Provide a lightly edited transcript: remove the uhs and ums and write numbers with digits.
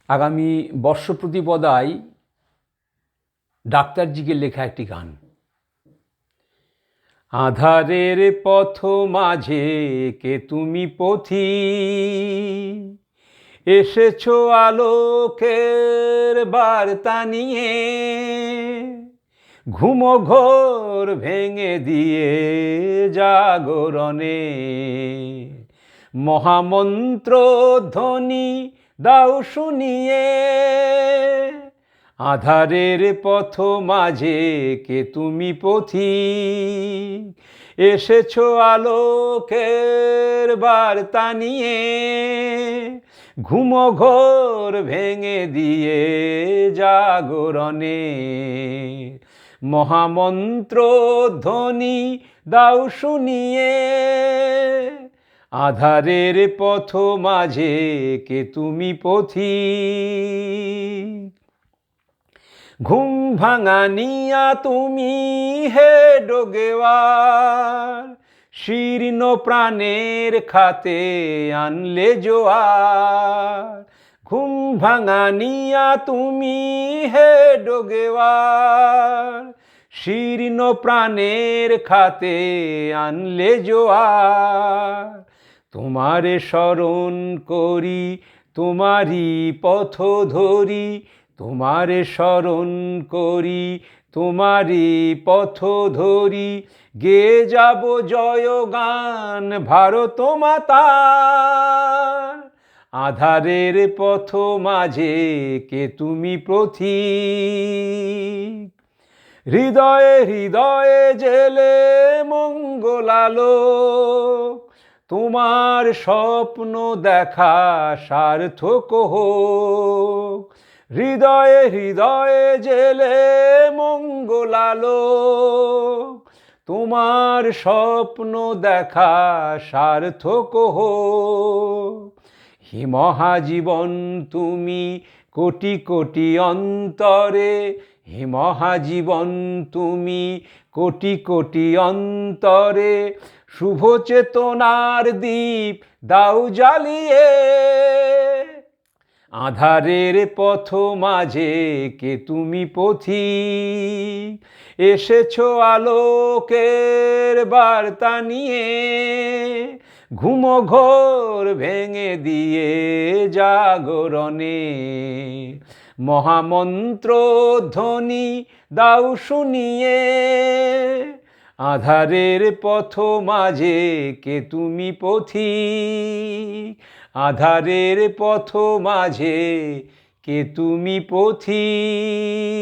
আগামী বর্ষপ্রতিপদায় ডাক্তারজিকে লেখা একটি গান। আঁধারের পথ মাঝে কে তুমি পথিক, এসেছো আলোকের বার্তা নিয়ে, ঘুমো ঘোর ভেঙে দিয়ে জাগরণে মহামন্ত্র ধ্বনি দাও শুনিয়ে। আঁধারের পথ মাঝে কে তুমি পথিক, এসেছো আলোকের বার্তা নিয়ে, ঘুমো ঘোর ভেঙে দিয়ে জাগরণে মহামন্ত্র ধ্বনি দাও শুনিয়ে। আঁধারের পথ মাঝে কে তুমি পথিক, ঘুম ভাঙানিয়া তুমি হে ডোগেওয়ার, শীর্ণ প্রাণের খাতে আনলে জোয়ার। ঘুম ভাঙানিয়া তুমি হে ডোগেওয়ার, শীর্ণ প্রাণের খাতে আনলে জোয়ার। তোমারে স্মরণ করি তোমারি পথ ধরি, তোমারে স্মরণ করি তোমারি পথ ধরি, গেয়ে যাব জয় গান ভারত মাতার। আঁধারের পথ মাঝে কে তুমি পথিক, হৃদয়ে হৃদয়ে জেলে মঙ্গলালোক, তোমার স্বপ্ন দেখা সার্থক হোক। হৃদয়ে হৃদয়ে জেলে মঙ্গলালোক, তোমার স্বপ্ন দেখা সার্থক হোক। হে মহাজীবন তুমি কোটি কোটি অন্তরে, হে মহাজীবন তুমি কোটি কোটি অন্তরে, শুভ চেতনার দীপ দাও জ্বালিয়ে। আঁধারের পথ মাঝে কে তুমি পথিক, এসেছো আলোকের বার্তা নিয়ে, ঘুমো ঘোর ভেঙে দিয়ে জাগরণে মহামন্ত্র ধ্বনি দাও শুনিয়ে। আঁধারের পথ মাঝে কে তুমি পথিক, আঁধারের পথ মাঝে কে তুমি পথিক।